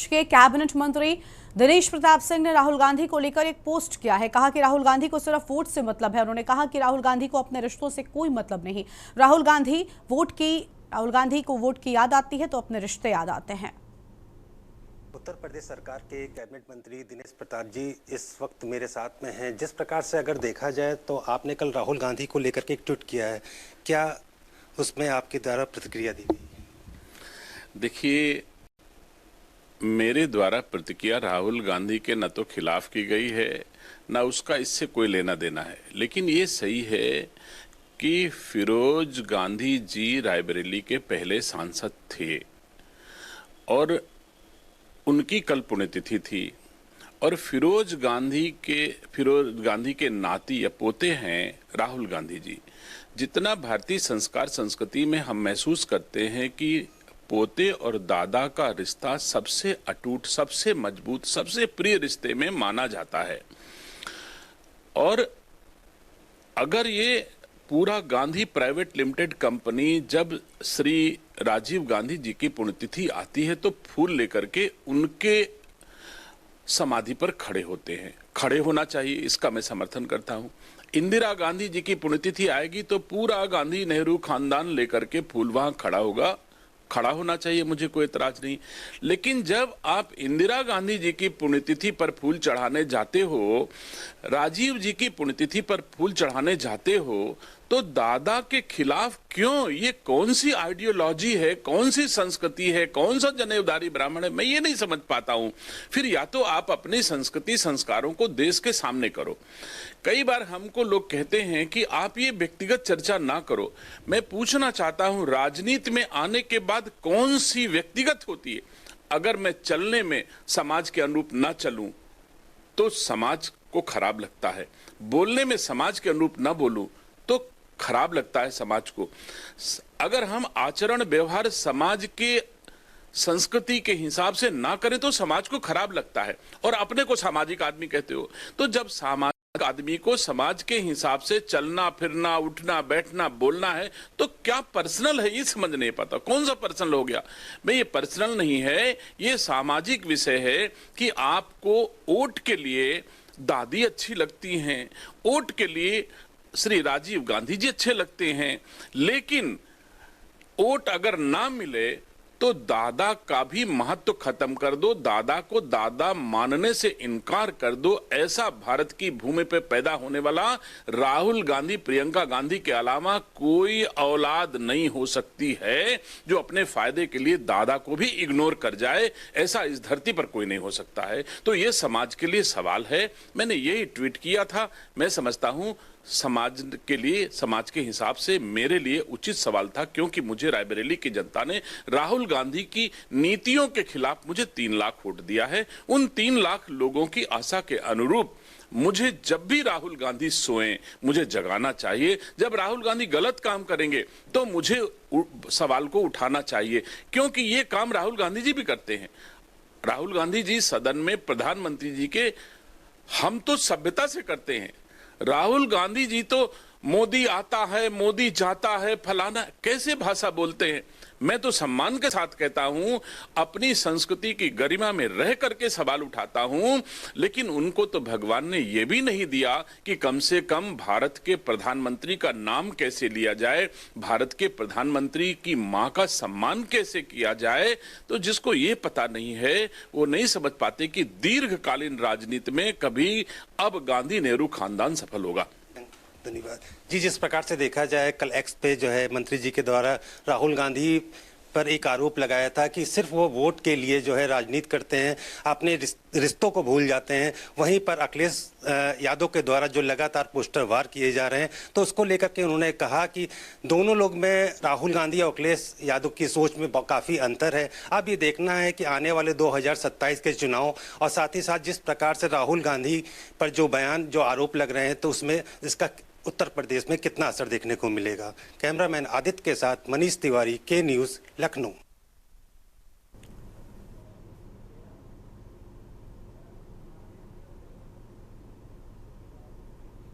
प्रदेश के कैबिनेट मंत्री दिनेश प्रताप सिंह ने राहुल गांधी को लेकर एक पोस्ट किया है। कहा कि राहुल गांधी को सिर्फ वोट से मतलब है। उन्होंने कहा कि राहुल गांधी को अपने रिश्तों से कोई मतलब नहीं। राहुल गांधी को वोट की याद आती है तो अपने रिश्ते याद आते हैं। उत्तर प्रदेश सरकार के कैबिनेट मंत्री दिनेश प्रताप जी इस वक्त मेरे साथ में हैं। जिस प्रकार से अगर देखा जाए तो आपने कल राहुल गांधी को लेकर के एक ट्वीट किया है, क्या उसमें आपके द्वारा प्रतिक्रिया दी गई? देखिए, मेरे द्वारा प्रतिक्रिया राहुल गांधी के न तो खिलाफ की गई है, न उसका इससे कोई लेना देना है। लेकिन ये सही है कि फिरोज गांधी जी रायबरेली के पहले सांसद थे और उनकी कल पुण्यतिथि थी। और फिरोज गांधी के नाती या पोते हैं राहुल गांधी जी। जितना भारतीय संस्कार संस्कृति में हम महसूस करते हैं कि पोते और दादा का रिश्ता सबसे अटूट, सबसे मजबूत, सबसे प्रिय रिश्ते में माना जाता है। और अगर ये पूरा गांधी प्राइवेट लिमिटेड कंपनी जब श्री राजीव गांधी जी की पुण्यतिथि आती है तो फूल लेकर के उनके समाधि पर खड़े होते हैं। खड़े होना चाहिए, इसका मैं समर्थन करता हूं। इंदिरा गांधी जी की पुण्यतिथि आएगी तो पूरा गांधी नेहरू खानदान लेकर के फूल वहां खड़ा होगा। खड़ा होना चाहिए, मुझे कोई एतराज नहीं। लेकिन जब आप इंदिरा गांधी जी की पुण्यतिथि पर फूल चढ़ाने जाते हो, राजीव जी की पुण्यतिथि पर फूल चढ़ाने जाते हो, तो दादा के खिलाफ क्यों? ये कौन सी आइडियोलॉजी है, कौन सी संस्कृति है, कौन सा जनेऊधारी ब्राह्मण है, मैं ये नहीं समझ पाता हूं। फिर या तो आप अपनी संस्कृति संस्कारों को देश के सामने करो। कई बार हमको लोग कहते हैं कि आप ये व्यक्तिगत चर्चा ना करो। मैं पूछना चाहता हूं, राजनीति में आने के बाद कौन सी व्यक्तिगत होती है? अगर मैं चलने में समाज के अनुरूप ना चलूं तो समाज को खराब लगता है। बोलने में समाज के अनुरूप ना बोलूं तो खराब लगता है समाज को। अगर हम आचरण व्यवहार समाज के संस्कृति के हिसाब से ना करें तो समाज को खराब लगता है। और अपने को सामाजिक आदमी कहते हो, तो जब सामाजिक आदमी को समाज के हिसाब से चलना फिरना, उठना बैठना, बोलना है तो क्या पर्सनल है? ये समझ नहीं पाता। कौन सा पर्सनल हो गया? भाई ये पर्सनल नहीं है, ये सामाजिक विषय है कि आपको वोट के लिए दादी अच्छी लगती हैं, वोट के लिए श्री राजीव गांधी जी अच्छे लगते हैं, लेकिन वोट अगर ना मिले तो दादा का भी महत्व खत्म कर दो, दादा को दादा मानने से इनकार कर दो। ऐसा भारत की भूमि पे पैदा होने वाला राहुल गांधी, प्रियंका गांधी के अलावा कोई औलाद नहीं हो सकती है जो अपने फायदे के लिए दादा को भी इग्नोर कर जाए। ऐसा इस धरती पर कोई नहीं हो सकता है। तो ये समाज के लिए सवाल है। मैंने यही ट्वीट किया था। मैं समझता हूं समाज के लिए, समाज के हिसाब से मेरे लिए उचित सवाल था, क्योंकि मुझे रायबरेली की जनता ने राहुल गांधी की नीतियों के खिलाफ मुझे 3 लाख वोट दिया है। उन 3 लाख लोगों की आशा के अनुरूप मुझे जब भी राहुल गांधी सोएं मुझे जगाना चाहिए। जब राहुल गांधी गलत काम करेंगे तो मुझे सवाल को उठाना चाहिए, क्योंकि ये काम राहुल गांधी जी भी करते हैं। राहुल गांधी जी सदन में प्रधानमंत्री जी के हम तो सभ्यता से करते हैं। राहुल गांधी जी तो मोदी आता है, मोदी जाता है, फलाना, कैसे भाषा बोलते हैं। मैं तो सम्मान के साथ कहता हूं, अपनी संस्कृति की गरिमा में रह करके सवाल उठाता हूं। लेकिन उनको तो भगवान ने यह भी नहीं दिया कि कम से कम भारत के प्रधानमंत्री का नाम कैसे लिया जाए, भारत के प्रधानमंत्री की मां का सम्मान कैसे किया जाए। तो जिसको ये पता नहीं है वो नहीं समझ पाते कि दीर्घकालीन राजनीति में कभी अब गांधी नेहरू खानदान सफल होगा। धन्यवाद जी। जिस प्रकार से देखा जाए, कल एक्स पे जो है मंत्री जी के द्वारा राहुल गांधी पर एक आरोप लगाया था कि सिर्फ वो वोट के लिए जो है राजनीति करते हैं, अपने रिश्तों को भूल जाते हैं। वहीं पर अखिलेश यादव के द्वारा जो लगातार पोस्टर वार किए जा रहे हैं, तो उसको लेकर के उन्होंने कहा कि दोनों लोग में, राहुल गांधी और अखिलेश यादव की सोच में काफ़ी अंतर है। अब ये देखना है कि आने वाले 2027 के चुनाव और साथ ही साथ जिस प्रकार से राहुल गांधी पर जो बयान, जो आरोप लग रहे हैं, तो उसमें इसका उत्तर प्रदेश में कितना असर देखने को मिलेगा। कैमरामैन आदित्य के साथ मनीष तिवारी, के न्यूज़, लखनऊ।